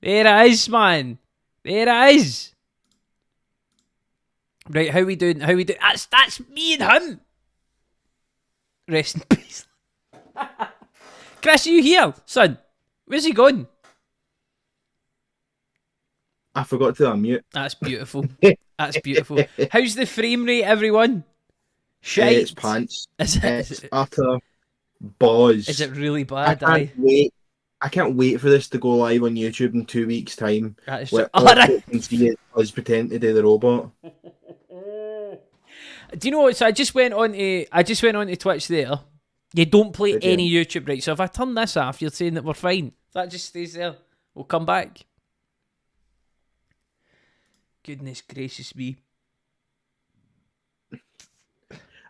There it is, man. There it is. Right, how we doing? How we doing? That's me and him. Rest in peace. Chris, are you here, son? Where's he gone? I forgot to unmute. That's beautiful. That's beautiful. How's the frame rate, everyone? It's Shite. pants. Is it? It's utter balls. Is it really I bad? can't Aye. wait. I can't wait for this to go live on YouTube in 2 weeks' time, That is true. where All all right. people can see is us pretending to do the robot. Do you know what? So I just went on to Twitch there. You don't play Did any you? YouTube, right? So if I turn this off, you're saying that we're fine. If that just stays there, we'll come back. Goodness gracious me.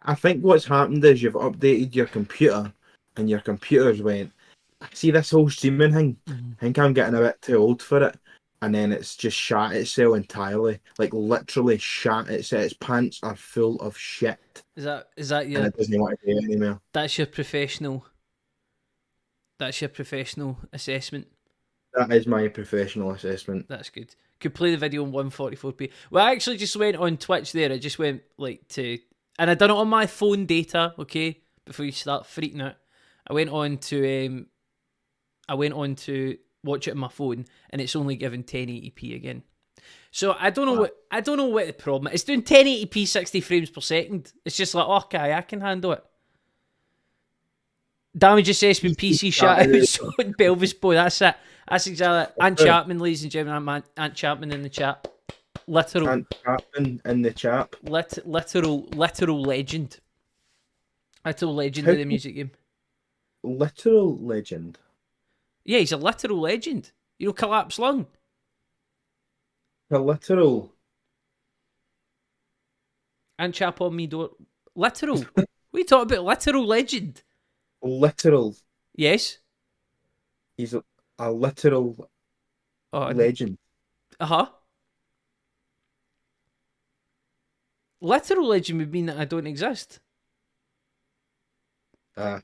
I think what's happened is you've updated your computer, and your computer's went, see this whole streaming thing? I think I'm getting a bit too old for it. And then it's just shat itself entirely. Like literally shat itself. Its pants are full of shit. Is that And your it doesn't want to do it anymore. that's your professional assessment? That is my professional assessment. That's good. Could play the video in 144p. Well, I actually just went on Twitch there. I just went and I done it on my phone data. Okay, before you start freaking out, I went on to watch it on my phone, and it's only given 1080p again. So I don't know what the problem is. It's doing 1080p 60 frames per second. It's just like, okay, I can handle it. Damage assessment PC shout out so Belvis boy. That's it. That's exactly it. Ant Chapman, ladies and gentlemen. Ant Chapman in the chat. Literal And Chapman in the chat. literal legend. Literal legend How of the music game. literal legend. Yeah, he's a literal legend. You know, Collapse Lung. A literal. And Chap on Me Door. Literal. We talk about literal legend. Literal. Yes. He's a literal Oh, legend. uh-huh. Literal legend would mean that I don't exist. I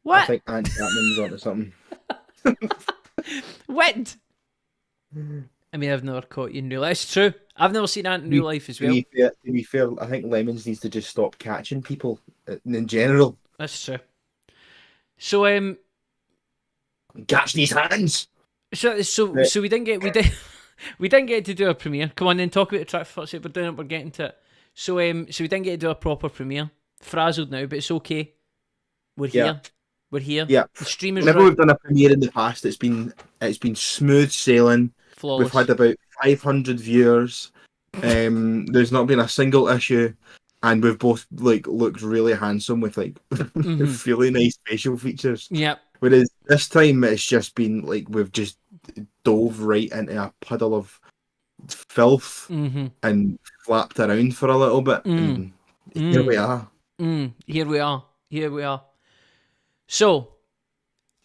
What? think Ant Chapman's onto something. What? I mean, I've never caught you in real life. It's true. I've never seen Ant in real life as well. To be fair, I think Lemons needs to just stop catching people in general. That's true. So Catch these hands. so we didn't get we didn't get to do a premiere. Come on, then talk about the track for it. We're doing it. We're getting to it. So we didn't get to do a proper premiere. Frazzled now, but it's okay. We're here. Yeah. We're here. Yeah. The streamers Whenever we've done a premiere in the past, it's been smooth sailing. flawless. We've had about 500 viewers. There's not been a single issue, and we've both looked really handsome with really nice facial features. Yep. Whereas this time it's just been we've just dove right into a puddle of filth and flapped around for a little bit. And here we are. Here we are. Here we are. So,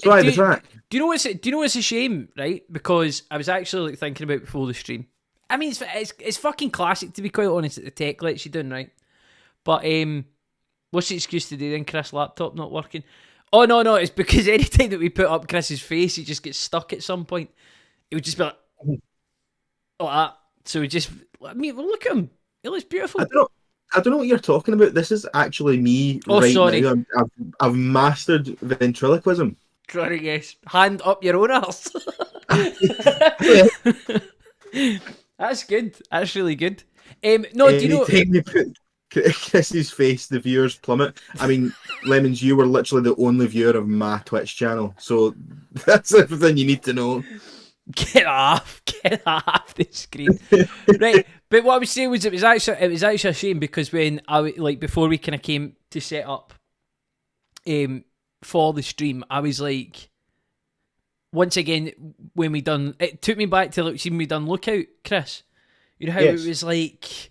Try the track. Do you know what's a shame, right? Because I was actually thinking about before the stream. I mean, it's fucking classic, to be quite honest, that the tech lets you down, right? But what's the excuse today then? Chris' laptop not working. Oh no, it's because anytime that we put up Chris's face, he just gets stuck at some point. It would just be like that. So we just, look at him. He looks beautiful. I don't know what you're talking about. This is actually me sorry. now. I've mastered ventriloquism. Trying to guess. Hand up your own arse. That's good. That's really good. No, do you know? Anytime you put Chris's face, the viewers plummet. I mean, Lemons, you were literally the only viewer of my Twitch channel, so that's everything you need to know. Get off the screen. Right, but what I was saying was it was actually a shame because when before we kind of came to set up for the stream, I was like, once again, when we done, it took me back to when we done Lookout, Chris. You know how Yes. it was like,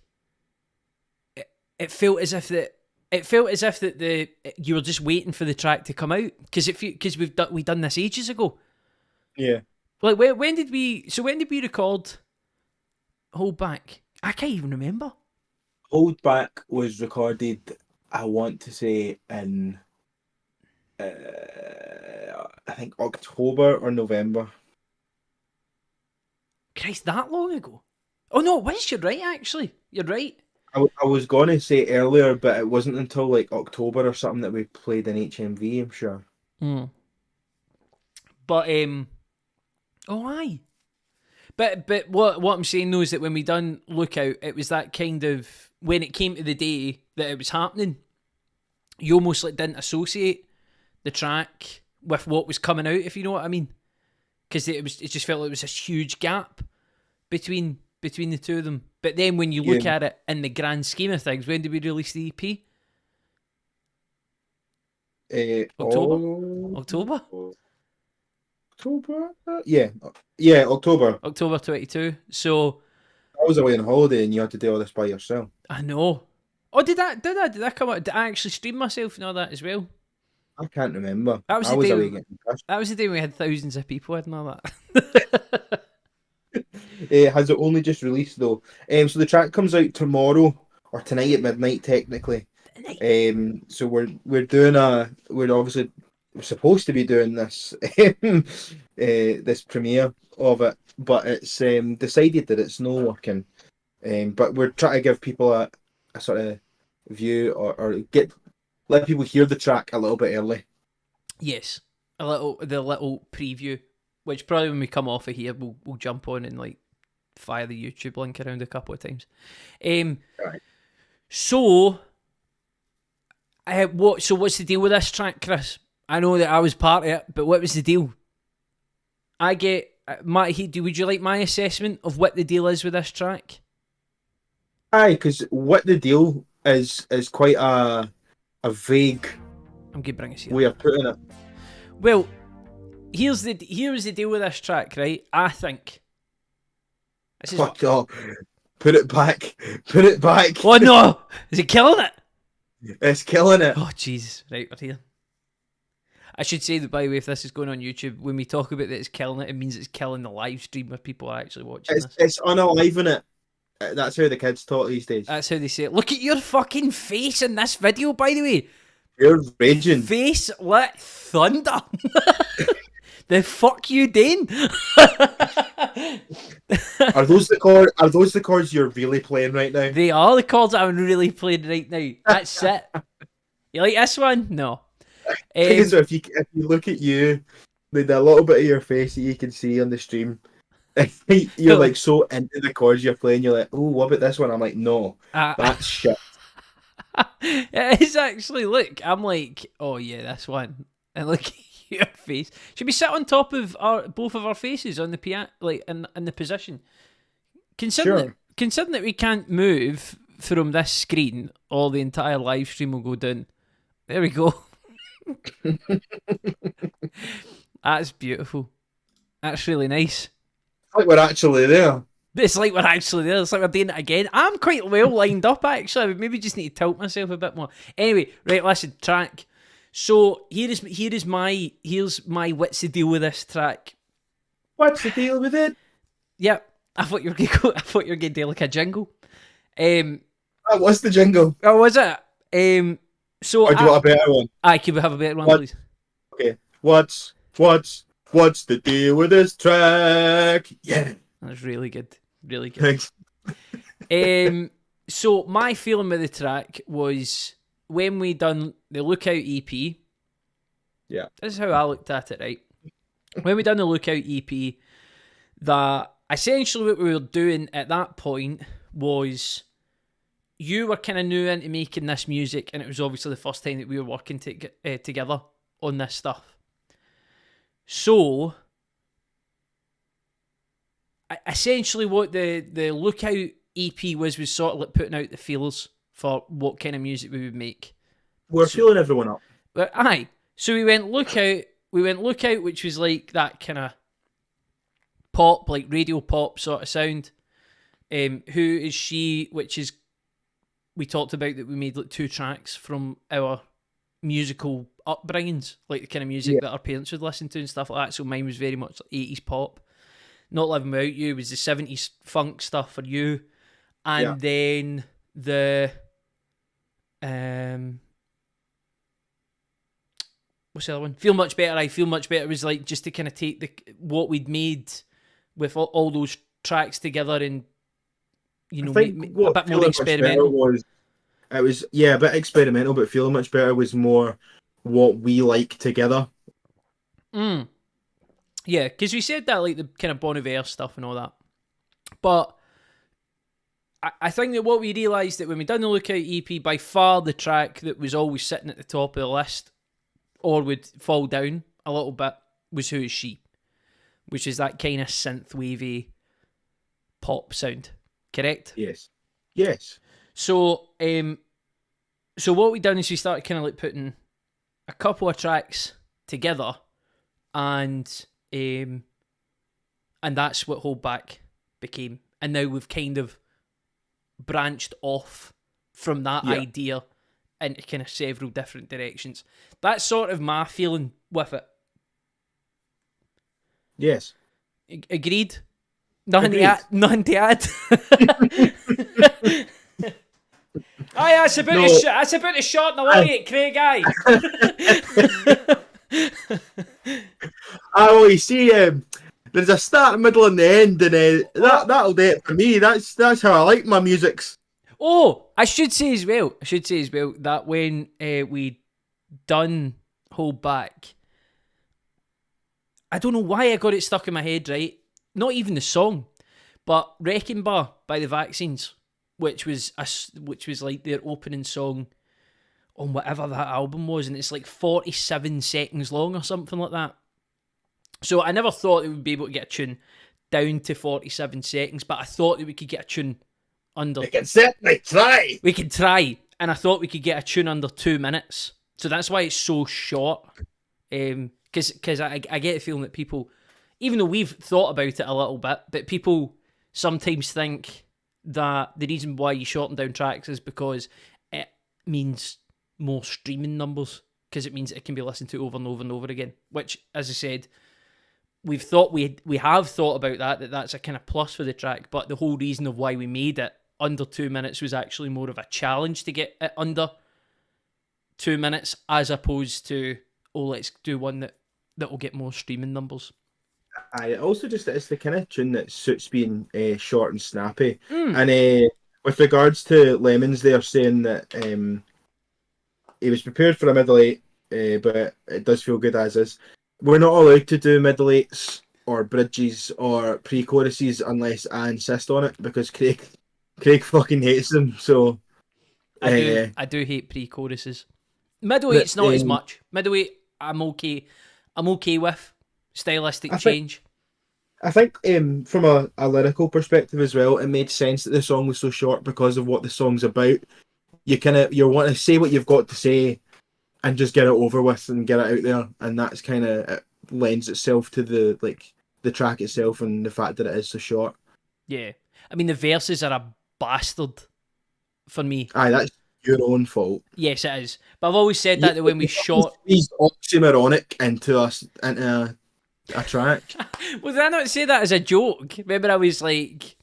it felt as if that you were just waiting for the track to come out because we've done this ages ago. Yeah. Like when did we record Hold Back? I can't even remember. Hold Back was recorded, I want to say, in I think October or November. Christ, that long ago? Oh no, Wiz, you're right, actually. You're right. I was going to say earlier, but it wasn't until like October or something that we played in HMV, I'm sure. But, oh aye. But what I'm saying though is that when we done Lookout, it was that kind of, when it came to the day that it was happening, you almost like didn't associate the track with what was coming out, if you know what I mean. Because it just felt like it was this huge gap between the two of them. But then when you look at it in the grand scheme of things, when did we release the EP? October? October? October? Yeah, October. October 22. So I was away on holiday and you had to do all this by yourself. I know. Oh, did that come out? Did I actually stream myself and all that as well? I can't remember. That was I the was day. away getting pissed. That was the day we had thousands of people and all that. Has it only just released though? So the track comes out tomorrow or tonight at midnight, technically. So we're supposed to be doing this this premiere of it, but it's decided that it's not working. But we're trying to give people a sort of view or let people hear the track a little bit early. Yes, the little preview, which probably when we come off of here, we'll jump on and like fire the YouTube link around a couple of times. Right. So, what's the deal with this track, Chris? I know that I was part of it, but what was the deal? I get would you like my assessment of what the deal is with this track? Aye, because what the deal is quite a vague I'm gonna bring us here. way of putting it. Well, here's the deal with this track, right? I think. This is Oh, put it back. Put it back. Oh no! Is it killing it? It's killing it. Oh Jesus! Right, we're here. I should say that, by the way, if this is going on YouTube, when we talk about that it's killing it, it means it's killing the live stream where people are actually watching this. It's unaliving it. That's how the kids talk these days. That's how they say it. Look at your fucking face in this video, by the way. You're raging. Face lit thunder. The fuck you doing? Are those the chords you're really playing right now? They are the chords I'm really playing right now. That's it. You like this one? No. So if you look at you, there's a little bit of your face that you can see on the stream. You're like so into the chords you're playing. You're like, oh, what about this one? I'm like, no, that's shit. It is actually. Look, I'm like, oh yeah, this one. And look at your face. Should we sit on top of both of our faces on the piano, like in the position? Considering that we can't move from this screen, or the entire live stream will go down. There we go. That's beautiful. That's really nice. Like we're actually there. It's like we're actually there. It's like we're doing it again. I'm quite well lined up, actually. I would maybe just need to tilt myself a bit more. Anyway, right, listen, track. So here's my what's the deal with this track? What's the deal with it? Yep, I thought you were going to do like a jingle. That was the jingle. Oh, was it? So or do you want a better one? Can we have a better one, please? Okay. What's the deal with this track? Yeah. That's really good. Really good. Thanks. So my feeling with the track was when we done the Lookout EP. Yeah. This is how I looked at it, right? When we done the Lookout EP, that essentially what we were doing at that point was you were kind of new into making this music, and it was obviously the first time that we were working together on this stuff. So, essentially what the Lookout EP was sort of like putting out the feelers for what kind of music we would make. We're feeling everyone up. Aye. So we went Lookout, which was like that kind of pop, like radio pop sort of sound. Who Is She, which is, we talked about that we made like 2 tracks from our musical upbringings, like the kind of music that our parents would listen to and stuff like that. So mine was very much like 80s pop. Not Living Without You was the 70s funk stuff for you. And then the what's the other one? Feel Much Better. I Feel Much Better was like just to kind of take what we'd made with all those tracks together and I think a what bit more Feeling Much Better experimental. was, it was, yeah, a bit experimental, but Feeling Much Better was more what we like together. Mm. Yeah, because we said that like the kind of Bon Iver stuff and all that, but I think that what we realised that when we done the Lookout EP, by far the track that was always sitting at the top of the list or would fall down a little bit was Who Is She, which is that kind of synth wavy pop sound. Correct? Yes. Yes. So, so what we done is we started kind of like putting a couple of tracks together, and that's what Hold Back became. And now we've kind of branched off from that idea into kind of several different directions. That's sort of my feeling with it. Yes. Agreed? Nothing Agreed. to add. Nothing to add. Aye, that's about No. that's about the shot in the wally at Craig. Aye. Oh, you see, there's a start, middle, and the end, and that'll do it for me. That's how I like my musics. Oh, I should say as well that when we done Hold Back, I don't know why I got it stuck in my head, right? Not even the song, but Wrecking Bar by the Vaccines, which was like their opening song on whatever that album was, and it's like 47 seconds long or something like that. So I never thought that we'd be able to get a tune down to 47 seconds, but I thought that we could get a tune under. We can certainly try. We could try, and I thought we could get a tune under 2 minutes. So that's why it's so short. Because I get the feeling that people, even though we've thought about it a little bit, but people sometimes think that the reason why you shorten down tracks is because it means more streaming numbers, because it means it can be listened to over and over and over again. Which, as I said, we have thought about that's a kind of plus for the track, but the whole reason of why we made it under 2 minutes was actually more of a challenge to get it under 2 minutes, as opposed to, let's do one that will get more streaming numbers. Also, just it's the kind of tune that suits being short and snappy. And with regards to Lemons, they're saying that he was prepared for a middle eight, but it does feel good as is. We're not allowed to do middle eights or bridges or pre-choruses unless I insist on it, because Craig fucking hates them. So I do hate pre-choruses. Middle eight's not as much. Middle eight, I'm okay with. Stylistic change. I think from a lyrical perspective as well, it made sense that the song was so short because of what the song's about. You want to say what you've got to say and just get it over with and get it out there, and that's kind of, it lends itself to the track itself and the fact that it is so short. Yeah, I mean the verses are a bastard for me. Aye, that's your own fault. Yes, it is. But I've always said that when we shot, he's oxymoronic into a track. Well, did I not say that as a joke? Remember, I was like,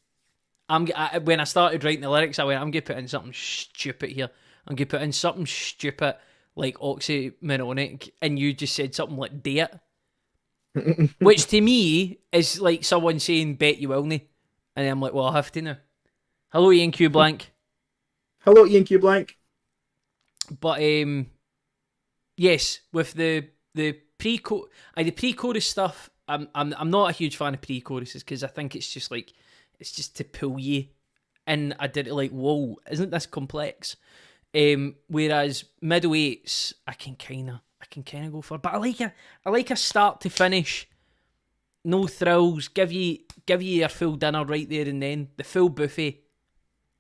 when I started writing the lyrics, I went, I'm going to put in something stupid here. I'm going to put in something stupid like oxymoronic, and you just said something like date. Which to me is like someone saying bet you will me. And I'm like, well, I have to now. Hello, Ian Q Blank. Hello, Ian Q Blank. But yes, with the pre-chorus stuff, I'm not a huge fan of pre-choruses, because I think it's just to pull you in. I did it like, whoa, isn't this complex? Whereas middle eights, I can kind of go for, but I like a start to finish, no thrills, give you your full dinner right there and then, the full buffet,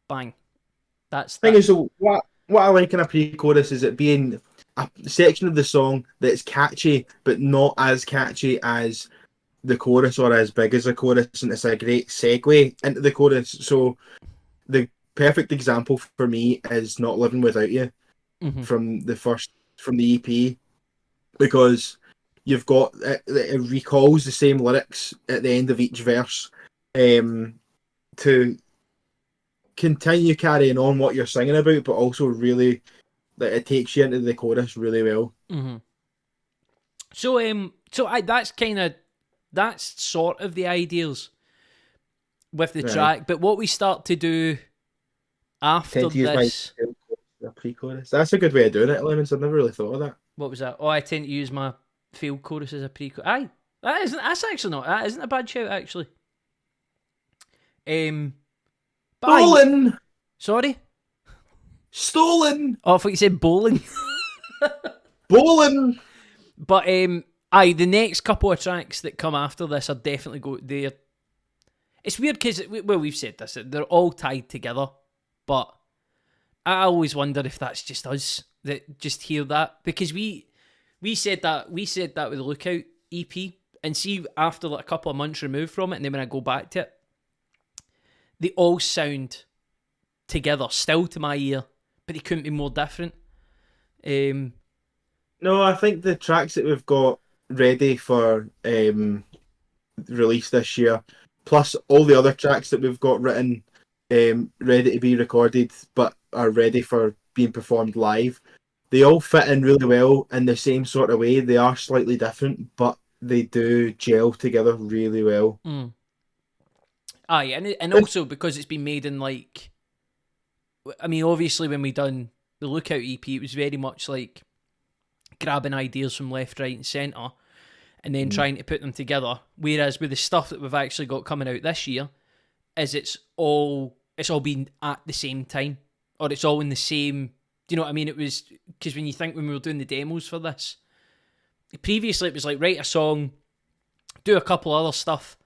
bang. That's thing is, so what I like in a pre-chorus is it being a section of the song that's catchy, but not as catchy as the chorus or as big as the chorus, and it's a great segue into the chorus. So the perfect example for me is Not Living Without You, from the EP, because you've got it recalls the same lyrics at the end of each verse to continue carrying on what you're singing about, but also really that it takes you into the chorus really well. So that's sort of the ideas. with the Right. track. But what we start to do after Tend to use my this, field chorus as a pre-chorus. That's a good way of doing it, Lemons. I've never really thought of that. what was that? Oh, I tend to use my field chorus as a pre-chorus. Aye, that's actually not, that isn't a bad shout, actually. But aye, Stolen! sorry? Stolen! Oh, I thought you said bowling. Bowling! But aye, the next couple of tracks that come after this are definitely there. It's weird because, well, we've said this, they're all tied together, but I always wonder if that's just us that just hear that, because we said that with the Lookout EP, and see after like a couple of months removed from it, and then when I go back to it, they all sound together still to my ear, but they couldn't be more different. No, I think the tracks that we've got ready for release this year, plus all the other tracks that we've got written, ready to be recorded, but are ready for being performed live, they all fit in really well in the same sort of way. They are slightly different, but they do gel together really well. Aye, and also because it's been made in like, I mean, obviously when we done the Lookout EP, it was very much like grabbing ideas from left, right, and centre, and then trying to put them together. Whereas with the stuff that we've actually got coming out this year, it's all been at the same time, or it's all in the same. Do you know what I mean? It was because when we were doing the demos for this, previously it was like write a song, do a couple other stuff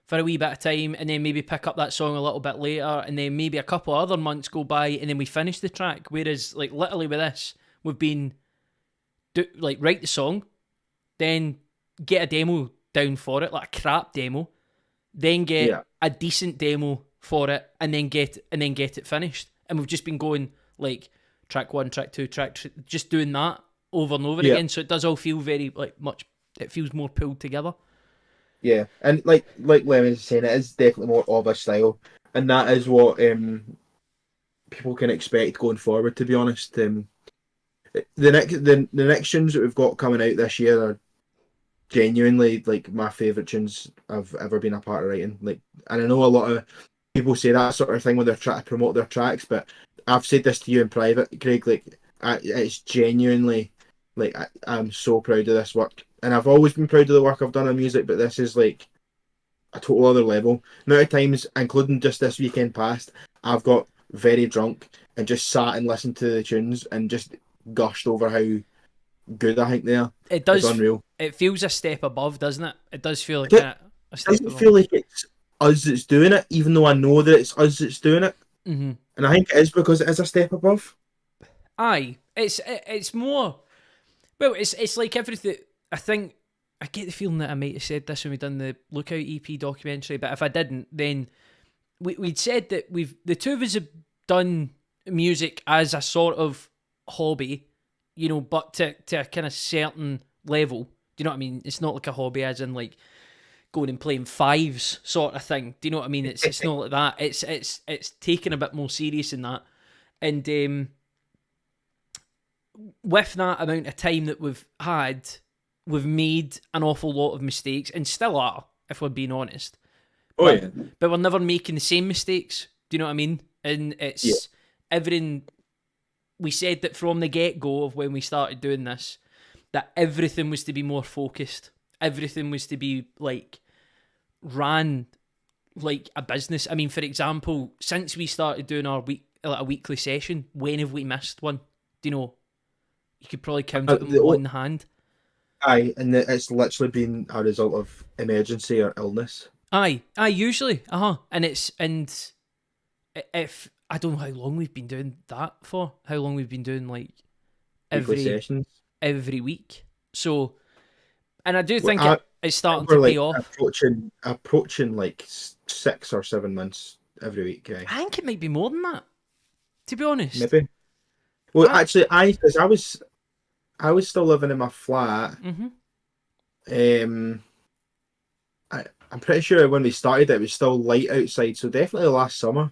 for a wee bit of time, and then maybe pick up that song a little bit later, and then maybe a couple other months go by, and then we finish the track. Whereas, like, literally with this, we've been write the song, then get a demo down for it, like a crap demo, then get a decent demo for it, and then get it finished. And we've just been going like track 1, track 2, just doing that over and over again. So it does all feel very much. It feels more pulled together. Yeah, and like Lemon is saying, it is definitely more of a style, and that is what people can expect going forward. To be honest, the next tunes that we've got coming out this year are genuinely like my favourite tunes I've ever been a part of writing. Like, and I know a lot of people say that sort of thing when they're trying to promote their tracks, but I've said this to you in private, Craig. Like, it's genuinely like I'm so proud of this work. And I've always been proud of the work I've done on music, but this is like a total other level. The amount of times, including just this weekend past, I've got very drunk and just sat and listened to the tunes and just gushed over how good I think they are. It does. It's unreal. It feels a step above, doesn't it? It does feel like a step doesn't above. feel like it's us that's doing it, even though I know that it's us that's doing it. Mm-hmm. And I think it is because it is a step above. Aye, it's more. Well, it's like everything. I think I get the feeling that I might have said this when we done the Lookout EP documentary, but if I didn't, then we'd said that the two of us have done music as a sort of hobby, you know, but to a kind of certain level. Do you know what I mean? It's not like a hobby as in like going and playing fives sort of thing. Do you know what I mean? It's not like that. It's taken a bit more serious than that. And with that amount of time that we've had, we've made an awful lot of mistakes, and still are, if we're being honest. But we're never making the same mistakes. Do you know what I mean? And it's everything. We said that from the get-go of when we started doing this, that everything was to be more focused. Everything was to be like ran like a business. I mean, for example, since we started doing our a weekly session, when have we missed one? Do you know? You could probably count it on one hand. Aye, and it's literally been a result of emergency or illness. Aye, usually, and if I don't know how long we've been doing that for, how long we've been doing like Weekly sessions every week. So, and I do think it's starting to pay off. Approaching like 6 or 7 months every week. Aye. I think it might be more than that, to be honest. Maybe. Well, actually, because I was still living in my flat. Mm-hmm. I'm pretty sure when we started it was still light outside, so definitely last summer.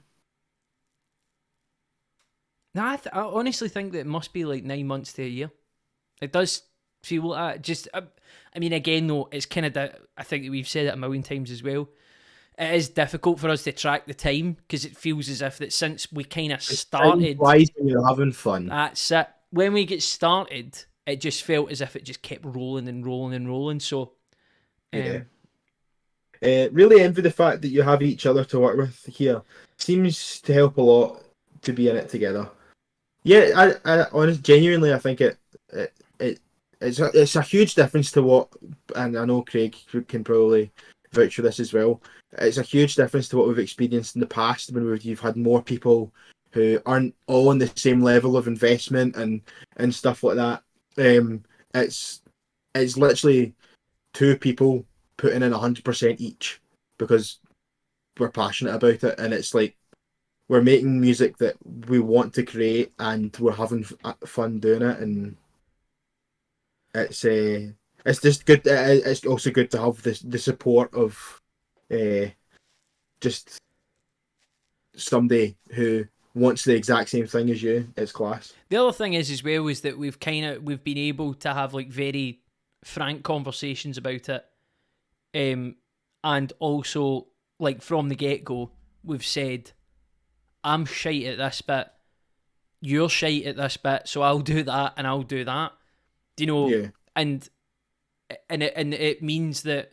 No, I honestly think that it must be like 9 months to a year. It does feel like that. Just, I mean, again, though, it's kind of I think we've said it a million times as well. it is difficult for us to track the time because it feels as if that since we kind of Time started, flies when you're having fun. that's it. When we get started, it just felt as if it just kept rolling and rolling and rolling. So, Yeah. Really envy the fact that you have each other to work with here. Seems to help a lot to be in it together. Yeah, I honestly, genuinely, I think it's a huge difference to what, and I know Craig can probably vouch for this as well. It's a huge difference to what we've experienced in the past when you've had more people who aren't all on the same level of investment and stuff like that. It's literally two people putting in 100% each because we're passionate about it, and it's like we're making music that we want to create, and we're having fun doing it, and it's just good. It's also good to have the support of just somebody who wants the exact same thing as you. It's class. the other thing is as well is that we've been able to have like very frank conversations about it, and also like from the get go, we've said, I'm shite at this bit, you're shite at this bit, so I'll do that and I'll do that. Do you know? Yeah. And it means that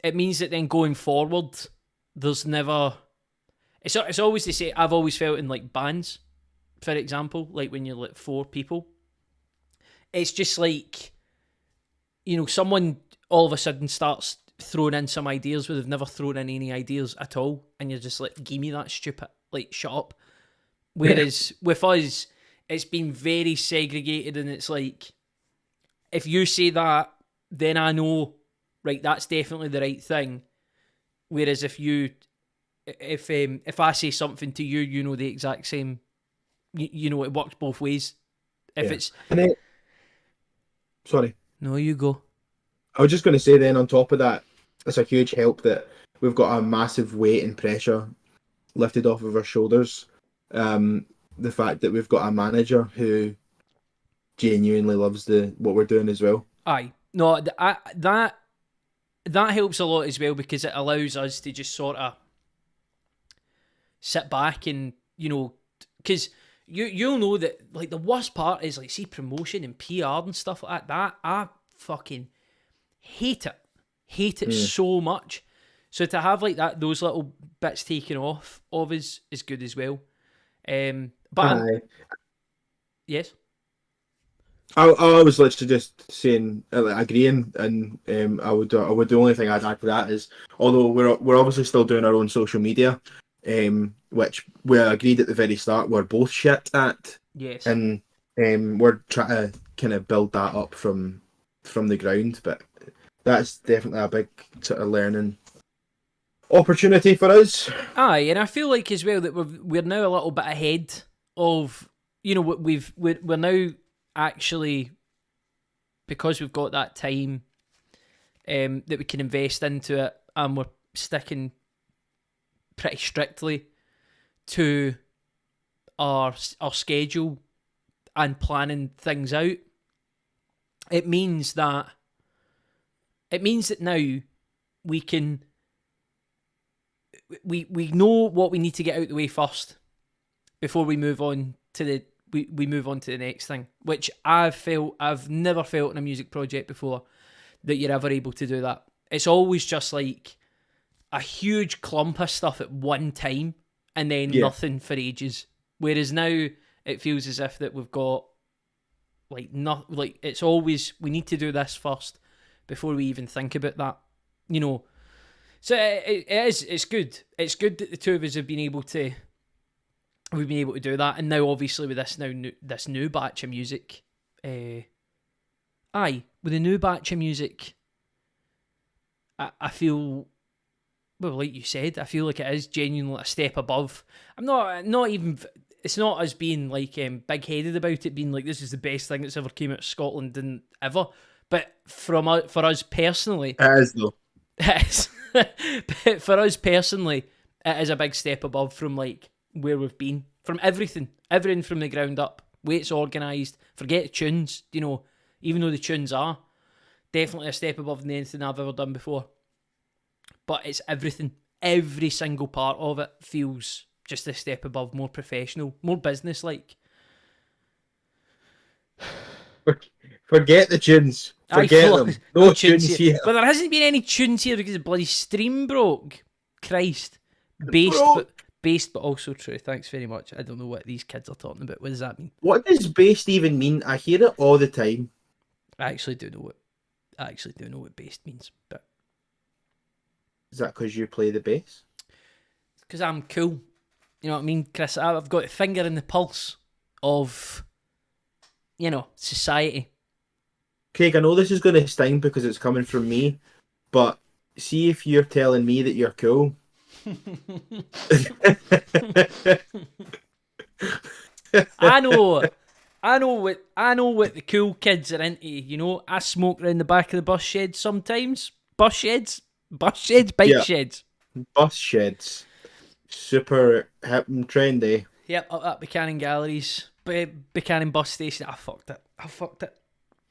it means that then going forward, there's never. It's always the same. I've always felt in like bands, for example, like when you're like 4 people, it's just like, someone all of a sudden starts throwing in some ideas where they've never thrown in any ideas at all, and you're just like, give me that stupid, like, shut up. Whereas with us, it's been very segregated, and it's like, if you say that, then I know, right, that's definitely the right thing. Whereas if I say something to you, you know the exact same. It works both ways. If it's sorry, no, you go. I was just going to say then on top of that, it's a huge help that we've got a massive weight and pressure lifted off of our shoulders. The fact that we've got a manager who genuinely loves what we're doing as well. Aye, no, that helps a lot as well because it allows us to just sort of sit back and because you'll know that like the worst part is like see promotion and PR and stuff like that. I fucking hate it so much. So to have like that, those little bits taken off of is good as well. But yes, I was literally just saying, agreeing, and I would the only thing I'd add to that is, although we're obviously still doing our own social media, which we agreed at the very start we're both shit at. Yes, and we're trying to kind of build that up from the ground, but that's definitely a big sort of learning opportunity for us. Aye, and I feel like as well that we're now a little bit ahead of we're now actually, because we've got that time that we can invest into it, and we're sticking pretty strictly to our schedule and planning things out. It means that now we can we know what we need to get out the way first before we move on to we move on to the next thing, which I've never felt in a music project before that you're ever able to do that. It's always just like a huge clump of stuff at one time and then nothing for ages. Whereas now it feels as if that we've got it's always we need to do this first before we even think about that. So it's good. It's good that the two of us have been able to do that, and now obviously with this new batch of music, with the new batch of music, I feel, well, like you said, I feel like it is genuinely a step above. I'm not even. It's not us being like big headed about it, being like this is the best thing that's ever came out of Scotland and ever. But for us personally, it is though. It is. But for us personally, it is a big step above from like where we've been, from everything from the ground up. Way it's organised. Forget the tunes, even though the tunes are definitely a step above than anything I've ever done before. but it's everything. Every single part of it feels just a step above, more professional, more business-like. Forget the tunes. Forget them. No tunes here. But there hasn't been any tunes here because the bloody stream broke. Christ. Broke. Based but also true. Thanks very much. I don't know what these kids are talking about. What does that mean? What does based even mean? I hear it all the time. I actually do know what based means, but Is that because you play the bass? because I'm cool. You know what I mean, Chris? I've got a finger in the pulse of, society. Craig, I know this is going to sting because it's coming from me, but see if you're telling me that you're cool. I know what the cool kids are into. I smoke around the back of the bus sheds sometimes. Bike sheds. Bus sheds. Super hip and trendy. Yep, up at Buchanan Galleries. Buchanan bus station. I fucked it.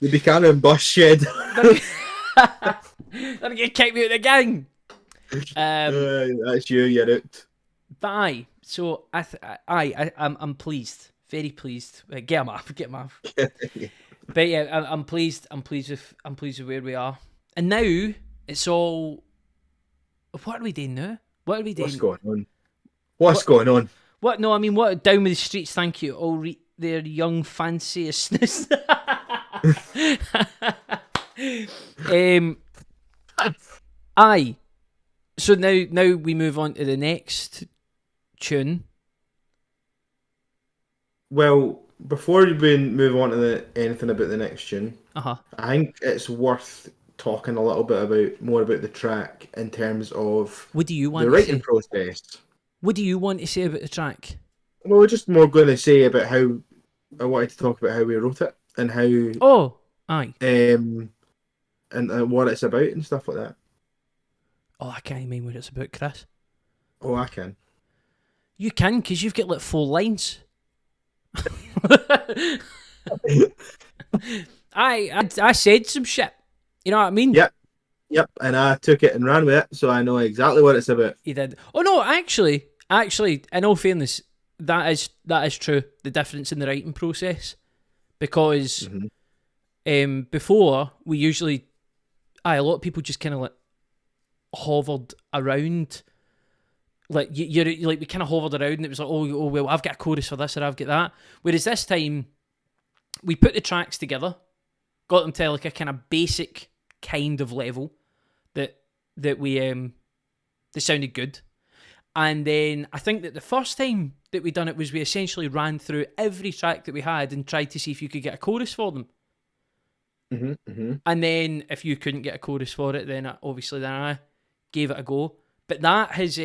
The Buchanan bus shed. They're gonna kick me out of the gang. That's you, you're out. But aye, so I'm pleased, very pleased. Get him off. But yeah, I'm pleased. I'm pleased with where we are. And now it's all. What are we doing now? What are we doing? What's going on? What? No, I mean, what? Down with the streets. Thank you. All their young fanciestness. Aye. So now we move on to the next tune. Well, before we move on to anything about the next tune, I think it's worth talking a little bit more about the track in terms of what do you want the writing process. What do you want to say about the track? Well, we're just more going to say about how I wanted to talk about how we wrote it and how. Oh, aye. And what it's about and stuff like that. Oh, I can't even what it's about, Chris. Oh, I can. You can, because you've got like 4 lines. I said some shit. You know what I mean? Yep, and I took it and ran with it, so I know exactly what it's about. You did. Oh no, actually, in all fairness, that is true. The difference in the writing process, because before we usually, a lot of people just kind of like hovered around, like you're like we kind of hovered around, and it was like, oh well, I've got a chorus for this or I've got that. Whereas this time, we put the tracks together, got them to like a kind of basic kind of level that we they sounded good. And then I think that the first time that we done it was we essentially ran through every track that we had and tried to see if you could get a chorus for them. And then if you couldn't get a chorus for it, then obviously I gave it a go. But that has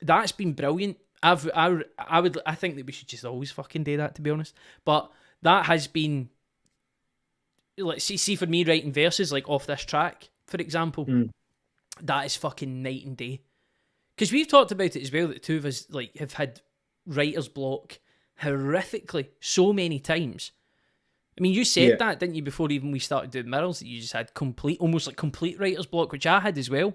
that's been brilliant. I think that we should just always fucking do that, to be honest. But that has been, like, see for me writing verses like off this track, for example, that is fucking night and day. Because we've talked about it as well, that the two of us like have had writer's block horrifically so many times. I mean, you said that, didn't you, before even we started doing Mirrors, that you just had almost like complete writer's block, which I had as well.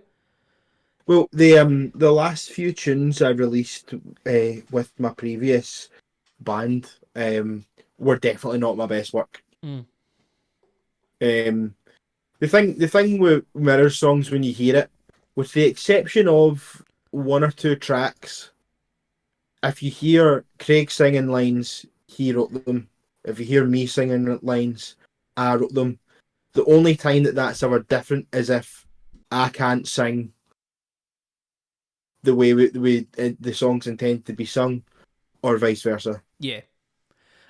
Well, the last few tunes I released with my previous band were definitely not my best work. The thing with Mirror songs, when you hear it, with the exception of 1 or 2 tracks, if you hear Craig singing lines, he wrote them. If you hear me singing lines, I wrote them. The only time that's ever different is if I can't sing the way the songs intend to be sung, or vice versa. Yeah.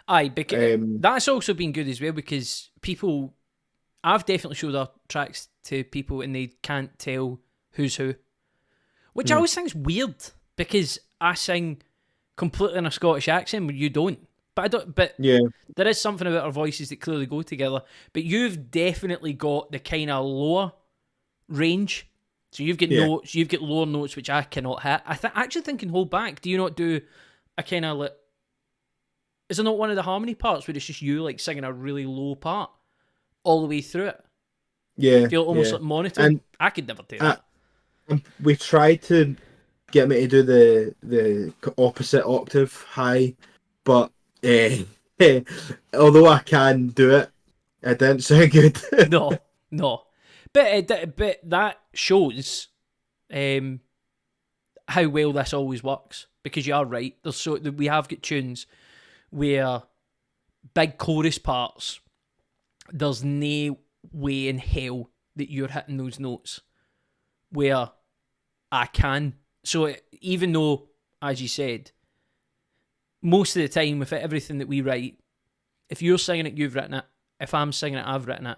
Aye, because that's also been good as well, because I've definitely showed our tracks to people and they can't tell who's who. Which I always think is weird, because I sing completely in a Scottish accent when you don't. But there is something about our voices that clearly go together. But you've definitely got the kind of lower range. So you've got notes, you've got lower notes which I cannot hit. Actually think in Hold Back, do you not do a kind of like, is there not one of the harmony parts where it's just you like singing a really low part all the way through it? Yeah, Feel almost yeah. like monotone. And I could never do uh, that. we tried to get me to do the opposite octave high, but although I can do it, it didn't sound good. No, no. But that shows um, how well this always works. Because you are right. We have got tunes where big chorus parts, there's no way in hell that you're hitting those notes where I can. So even though, as you said, most of the time with everything that we write, if you're singing it, you've written it. If I'm singing it, I've written it.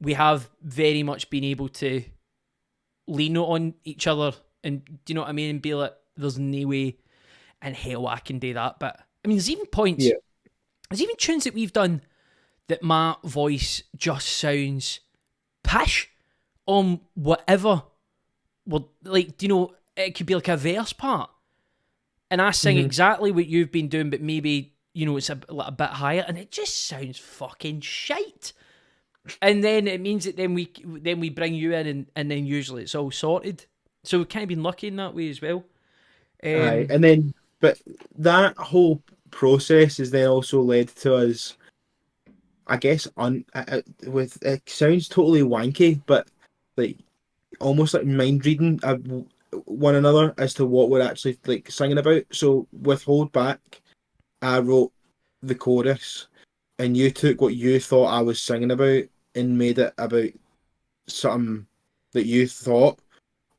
We have very much been able to lean on each other and, do you know what I mean? And be like, there's no way in hell I can do that. But I mean, there's even points, Yeah. there's even tunes that we've done that my voice just sounds pish on whatever. Well, like, do you know, it could be like a verse part. And I sing exactly what you've been doing, but maybe, you know, it's a bit higher, and it just sounds fucking shite. And then it means that then we bring you in, and then usually it's all sorted. So we've kind of been lucky in that way as well. Aye, and then, but that whole process has then also led to us, I guess, with it sounds totally wanky, but like almost like mind reading one another as to what we're actually like singing about. So with Hold Back, I wrote the chorus, and you took what you thought I was singing about and made it about something that you thought,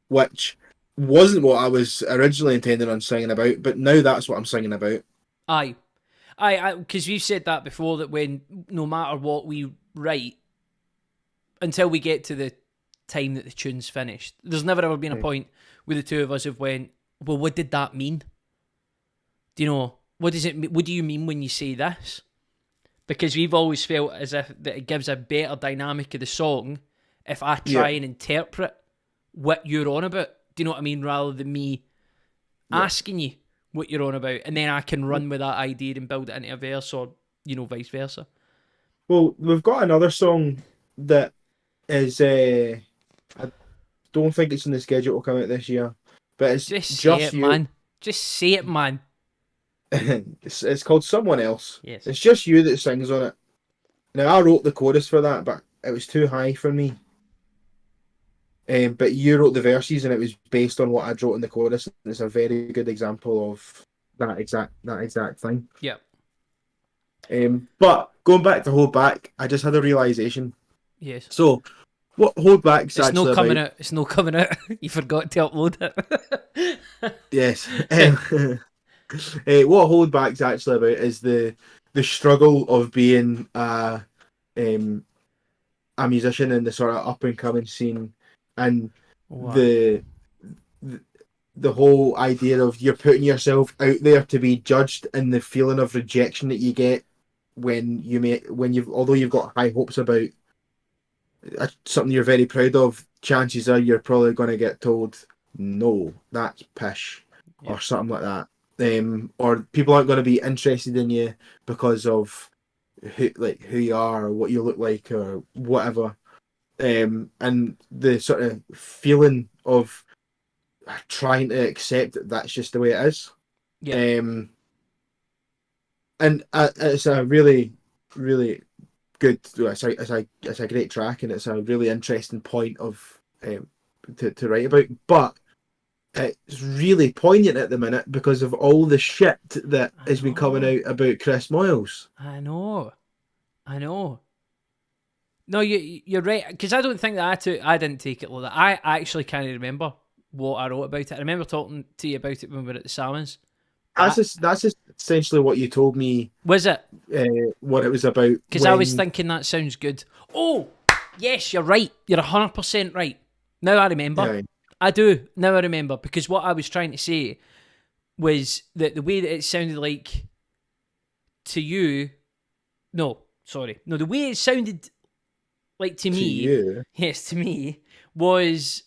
which wasn't what I was originally intending on singing about, but now that's what I'm singing about. Aye. Because we've said that before, that when no matter what we write, until we get to the time that the tune's finished, there's never ever been a point where the two of us have went, well, what did that mean? Do you know, what do you mean when you say this? Because we've always felt as if that it gives a better dynamic of the song if I try and interpret what you're on about. Do you know what I mean? Rather than me asking you what you're on about, and then I can run with that idea and build it into a verse, or, you know, vice versa. Well, we've got another song that is, I don't think it's in the schedule to come out this year, but it's Just say just it, you. man. Just say it, man. It's called Someone Else. Yes. It's just you that sings on it. Now, I wrote the chorus for that, but it was too high for me. But you wrote the verses, and it was based on what I wrote in the chorus. And it's a very good example of that exact thing. Yeah. But going back to Hold Back, I just had a realization. Yes. So, what Hold Back's It's actually not coming about? out. It's not coming out. You forgot to upload it. Yes. What Hold Back's actually about is the struggle of being a musician in the sort of up and coming scene, and Wow. the whole idea of you're putting yourself out there to be judged, and the feeling of rejection that you get when although you've got high hopes about something you're very proud of, chances are you're probably going to get told, no, that's pish, or something like that. Or people aren't going to be interested in you because of who you are or what you look like or whatever. And the sort of feeling of trying to accept that that's just the way it is. Yeah. And it's a really, really good. It's a great track, and it's a really interesting point of to write about. But it's really poignant at the minute because of all the shit that has been coming out about Chris Moyles. I know. No, you're right, because I don't think that I didn't take it like that. I actually can't remember what I wrote about it. I remember talking to you about it when we were at the Salmons. That's essentially what you told me. Was it? What it was about. Because I was thinking that sounds good. Oh, yes, you're right. You're 100% right. Now I remember. Yeah. I do. Now I remember. Because what I was trying to say was that the way that it sounded like to you... No, the way it sounded like to me... You. Yes, to me, was...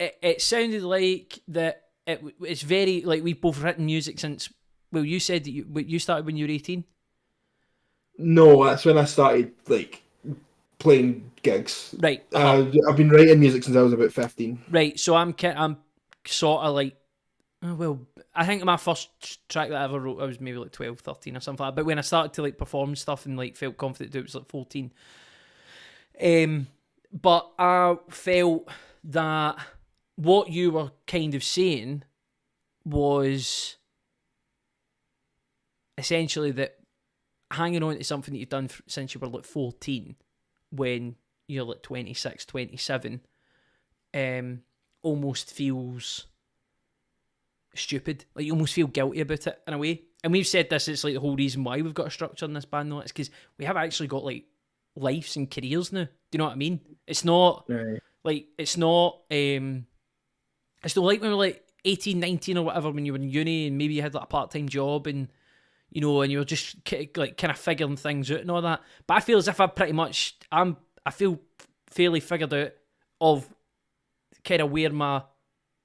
It sounded like that it's very... Like, we've both written music since... Well, you said that you started when you were 18. No, that's when I started playing gigs. Right. I've been writing music since I was about 15. Right. So I'm sort of like, well, I think my first track that I ever wrote, I was maybe like 12, 13 or something like that. But when I started to like perform stuff and like felt confident to do it, was like 14. But I felt that what you were kind of saying was essentially that hanging on to something that you've done since you were like 14, when you're like 26, 27, almost feels stupid. Like, you almost feel guilty about it in a way. And we've said this, it's like the whole reason why we've got a structure in this band now. It's because we have actually got like lives and careers now. Do you know what I mean? It's not Right. like, it's not like when we were like 18, 19 or whatever, when you were in uni and maybe you had like a part-time job and, you know, and you were just like kind of figuring things out and all that. But I feel as if I feel fairly figured out of kind of where my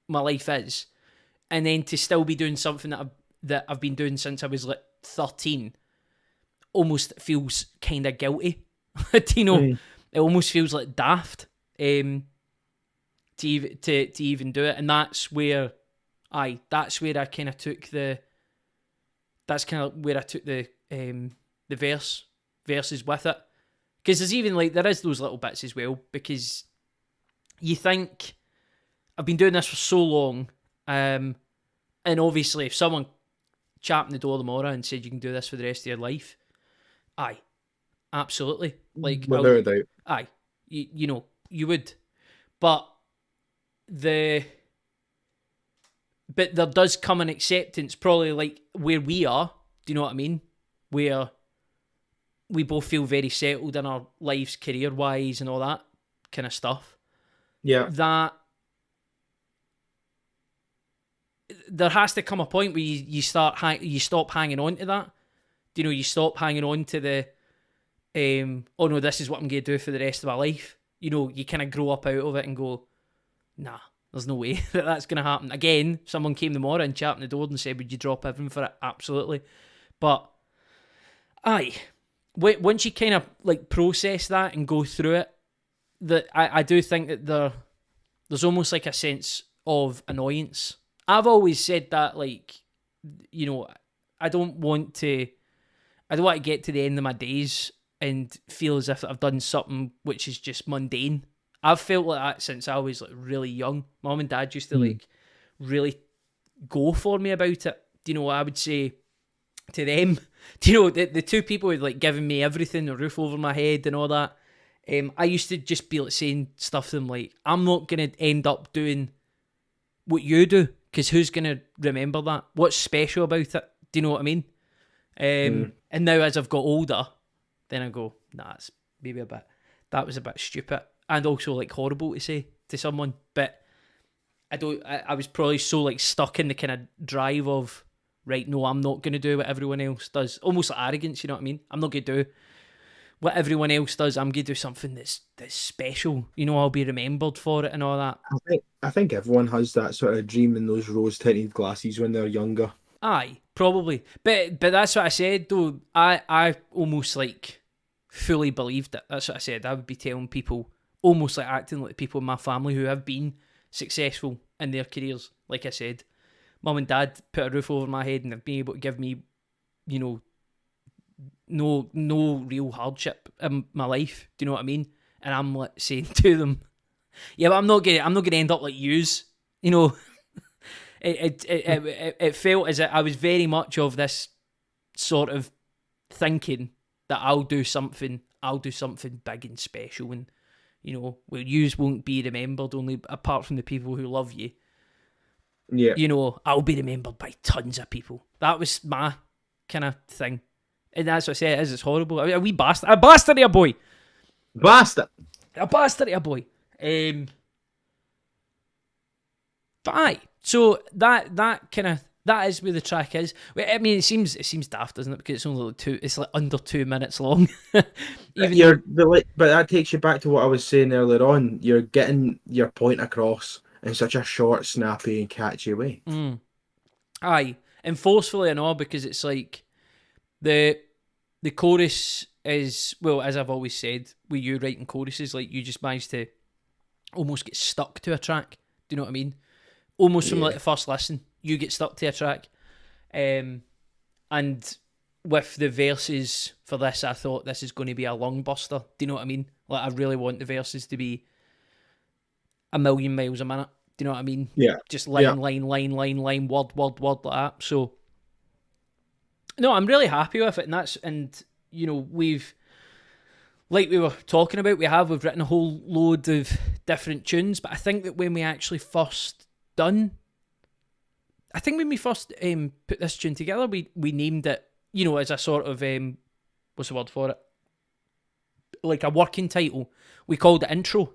life is, and then to still be doing something that I've been doing since I was like 13 almost feels kind of guilty. Do you know? Mm. It almost feels like daft to even do it, and that's where I kind of took the. That's kind of where I took the verses with it, because there's even like, there is those little bits as well, because you think, I've been doing this for so long, and obviously if someone chapped the door tomorrow and said you can do this for the rest of your life, aye, absolutely, like, Without a doubt. aye, you know, you would, but there does come an acceptance, probably like where we are, do you know what I mean? Where we both feel very settled in our lives, career-wise and all that kind of stuff. Yeah. That there has to come a point where you stop hanging on to that. Do you know, you stop hanging on to the, oh no, this is what I'm going to do for the rest of my life. You know, you kind of grow up out of it and go, nah, there's no way that that's going to happen. Again, someone came tomorrow and chapped on the door and said, would you drop everything for it? Absolutely. But, aye, once you kind of like process that and go through it, that I do think that there's almost like a sense of annoyance. I've always said that, like, you know, I don't want to get to the end of my days and feel as if I've done something which is just mundane. I've felt like that since I was like really young. Mum and Dad used to like really go for me about it. Do you know, I would say to them, do you know, the two people who like giving me everything, a roof over my head and all that, I used to just be like saying stuff to them like, I'm not going to end up doing what you do, because who's going to remember that? What's special about it? Do you know what I mean? And now as I've got older, then I go, nah, it's maybe that was a bit stupid. And also like horrible to say to someone, but I was probably so like stuck in the kind of drive of, right, no, I'm not going to do what everyone else does. Almost like arrogance, you know what I mean? I'm not going to do what everyone else does. I'm going to do something that's special. You know, I'll be remembered for it and all that. I think everyone has that sort of dream in those rose-tinted glasses when they're younger. Aye, probably. But that's what I said, though. I almost like fully believed it. That's what I said. I would be telling people, almost like acting like people in my family who have been successful in their careers. Like I said, Mum and Dad put a roof over my head and have been able to give me, you know, no real hardship in my life. Do you know what I mean? And I'm like saying to them, yeah, but I'm not gonna end up like yous. You know, it felt as if I was very much of this sort of thinking that I'll do something big and special, and you know, well, yous won't be remembered only apart from the people who love you. Yeah. You know, I'll be remembered by tons of people. That was my kind of thing. And that's what I say, it's horrible. A wee bastard. A bastard of a boy. Bastard. A bastard of a boy. But aye. So that is where the track is. I mean, it seems daft, doesn't it? Because it's only like it's like under 2 minutes long. But that takes you back to what I was saying earlier on. You're getting your point across in such a short, snappy, and catchy way. Aye, and forcefully and all, because it's like the chorus is, well, as I've always said, with you writing choruses, like you just managed to almost get stuck to a track. Do you know what I mean? Almost from like Yeah. the first listen, you get stuck to a track. And with the verses for this, I thought this is going to be a lung buster. Do you know what I mean? Like, I really want the verses to be a million miles a minute. Do you know what I mean? Yeah. Just Yeah. line, word, like that. So, no, I'm really happy with it. And you know, like we were talking about, we've written a whole load of different tunes, but I think that when we actually first put this tune together, we named it, you know, as a sort of, what's the word for it? Like a working title. We called it Intro.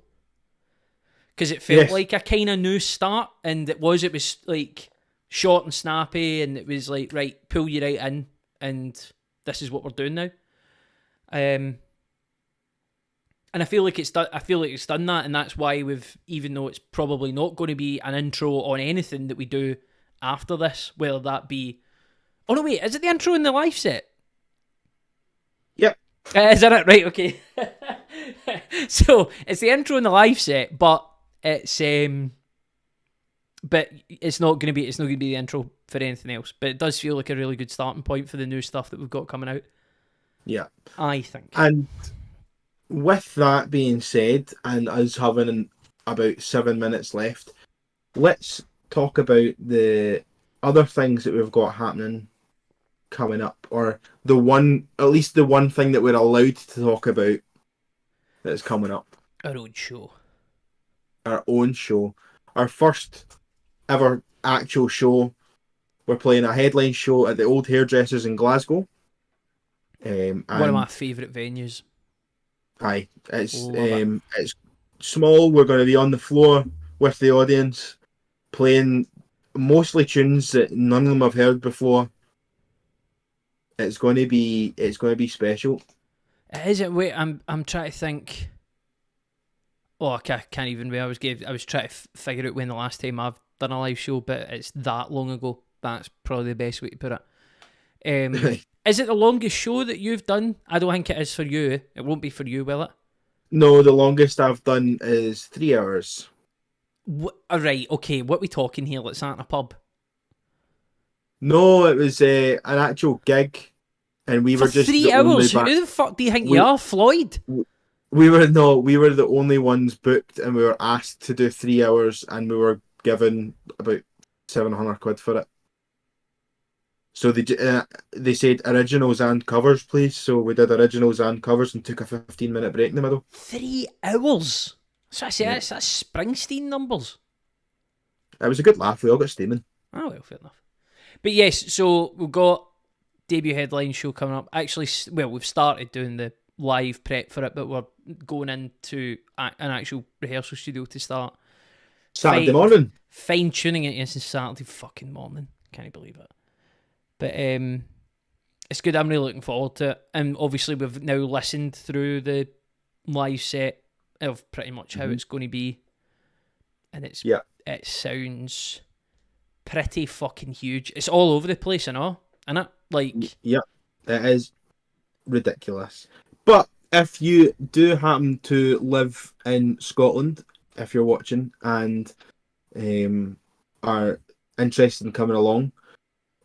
Because it felt like a kind of new start, and it was like short and snappy, and it was like, right, pull you right in, and this is what we're doing now. And I feel like it's done. I feel like it's done that, and that's why even though it's probably not going to be an intro on anything that we do after this, whether that be, oh no, wait, is it the intro in the live set? Yep. Is that it? Right, okay. So it's the intro in the live set, but it's not going to be the intro for anything else. But it does feel like a really good starting point for the new stuff that we've got coming out. Yeah. I think. And with that being said, and us having about 7 minutes left, let's talk about the other things that we've got happening coming up, or at least the one thing that we're allowed to talk about that's coming up. Our own show. Our own show. Our first ever actual show. We're playing a headline show at the Old Hairdressers in Glasgow. One of my favourite venues. Aye, it's small. We're going to be on the floor with the audience, playing mostly tunes that none of them have heard before. It's going to be special. It isn't. Wait, I'm trying to think. Oh, I can't even. I was trying to figure out when the last time I've done a live show, but it's that long ago. That's probably the best way to put it. Is it the longest show that you've done? I don't think it is for you. It won't be for you, will it? No, the longest I've done is 3 hours. Right, okay. What are we talking here? Let's at a pub. No, it was an actual gig, and we were just 3 hours. Who the fuck do you think you are, Floyd? We were the only ones booked, and we were asked to do 3 hours, and we were given about 700 quid for it. So they said originals and covers, please. So we did originals and covers and took a 15-minute break in the middle. 3 hours. So I say that's Springsteen numbers. It was a good laugh. We all got steaming. Oh well, fair enough. But yes, so we've got debut headline show coming up. Actually, well, we've started doing the live prep for it, but we're going into an actual rehearsal studio to start. Saturday morning. Fine tuning it. Yes, it's Saturday fucking morning. Can't believe it. But it's good. I'm really looking forward to it. And obviously, we've now listened through the live set of pretty much how it's going to be, and it sounds pretty fucking huge. It's all over the place, isn't it? Like, yeah, it is ridiculous. But if you do happen to live in Scotland, if you're watching and are interested in coming along,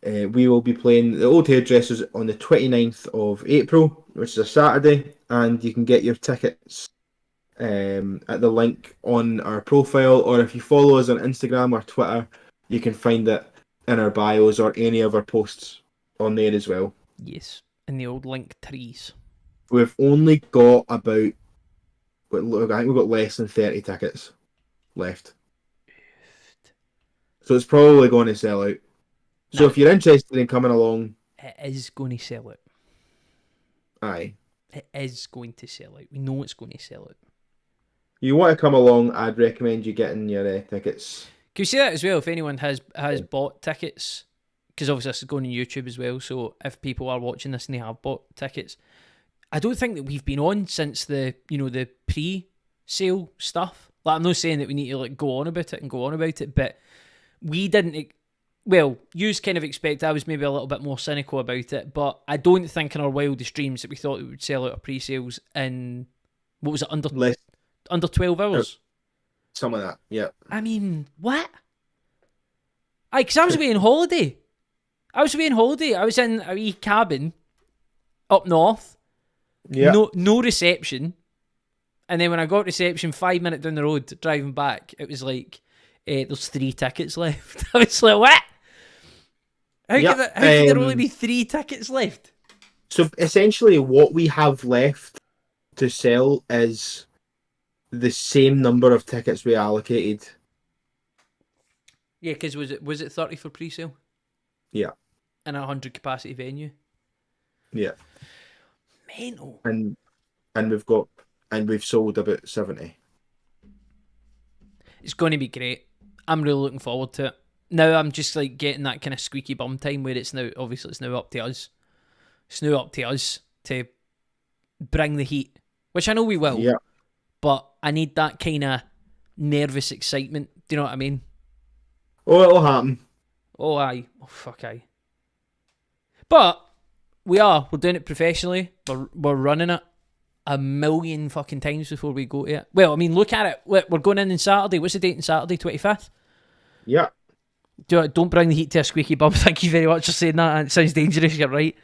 we will be playing the Old Hairdressers on the 29th of April, which is a Saturday, and you can get your tickets at the link on our profile, or if you follow us on Instagram or Twitter, you can find it in our bios or any of our posts on there as well. Yes, in the old link trees. We've only got I think we've got less than 30 tickets left. So it's probably going to sell out. So if you're interested in coming along... It is going to sell out. Aye. It is going to sell out. We know it's going to sell out. You want to come along, I'd recommend you getting your tickets. Can you see that as well? If anyone has bought tickets, because obviously this is going on YouTube as well, so if people are watching this and they have bought tickets, I don't think that we've been on since the pre-sale stuff. Like, I'm not saying that we need to go on about it, but we didn't well, you kind of expect I was maybe a little bit more cynical about it, but I don't think in our wildest dreams that we thought it would sell out of pre-sales in, what was it, Less, under 12 hours? some of that. Yeah. I mean, what? Because I was away on holiday. I was in a wee cabin up north. Yeah. No reception. And then when I got reception 5 minutes down the road driving back, it was like, there's 3 tickets left. I was like, what? How could there only be 3 tickets left? So essentially, what we have left to sell is the same number of tickets we allocated. Yeah, because was it 30 for pre-sale? Yeah. In a 100 capacity venue? Yeah. Mental. And we've sold about 70. It's going to be great. I'm really looking forward to it. Now I'm just like getting that kind of squeaky bum time where it's now up to us. It's now up to us to bring the heat, which I know we will. Yeah. But I need that kind of nervous excitement. Do you know what I mean? Oh, it'll happen. Oh, aye. Oh, fuck, aye. But we're doing it professionally. We're running it a million fucking times before we go to it. Well, I mean, look at it. We're going in on Saturday. What's the date on Saturday? 25th? Yeah. Don't bring the heat to a squeaky bum. Thank you very much for saying that. It sounds dangerous, you're right.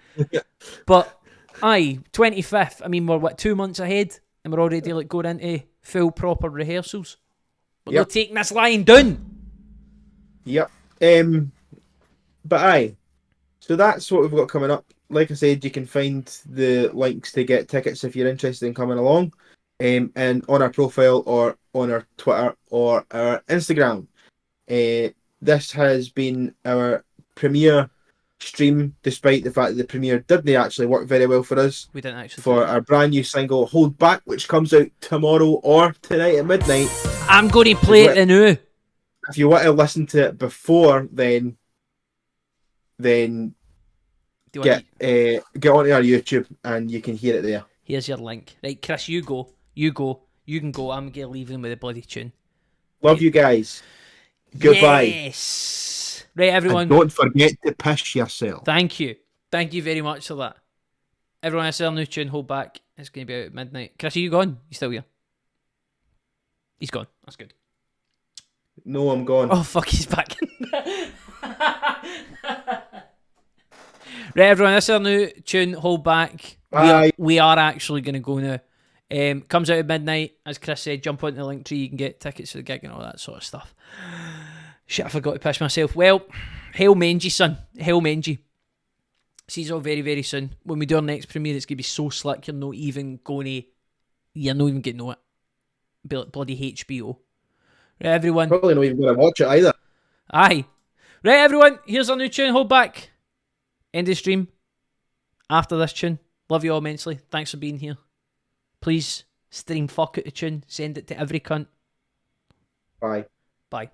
But, aye, 25th. I mean, we're 2 months ahead and we're already like going into full proper rehearsals. We're not taking this lying down. Yep. But aye. So that's what we've got coming up. Like I said, you can find the links to get tickets if you're interested in coming along. And on our profile or on our Twitter or our Instagram. This has been our premiere stream, despite the fact that the premiere didn't actually work very well for us. We didn't actually. For our brand new single, Hold Back, which comes out tomorrow or tonight at midnight. I'm going to play it now. If you want to listen to it before, then get onto our YouTube and you can hear it there. Here's your link. Right, Chris, you go. You can go. I'm going to leave them with a bloody tune. Love you guys. Goodbye. Yes. Right, everyone. And don't forget to piss yourself. Thank you. Thank you very much for that. Everyone, I saw a new tune, Hold Back. It's going to be out at midnight. Chris, are you gone? You still here? He's gone. That's good. No, I'm gone. Oh, fuck, he's back. Right, everyone, this is our new tune, Hold Back. We are actually going to go now. Comes out at midnight. As Chris said, jump onto the link tree. You can get tickets for the gig and all that sort of stuff. Shit, I forgot to piss myself. Well, Hail Menji, son. Hail Menji. See you all very, very soon. When we do our next premiere, it's going to be so slick, you're not even going to know it. Be like bloody HBO. Right, everyone. Probably not even going to watch it either. Aye. Right, everyone. Here's our new tune, Hold Back. End of stream. After this tune. Love you all immensely. Thanks for being here. Please stream fuck out the tune. Send it to every cunt. Bye. Bye.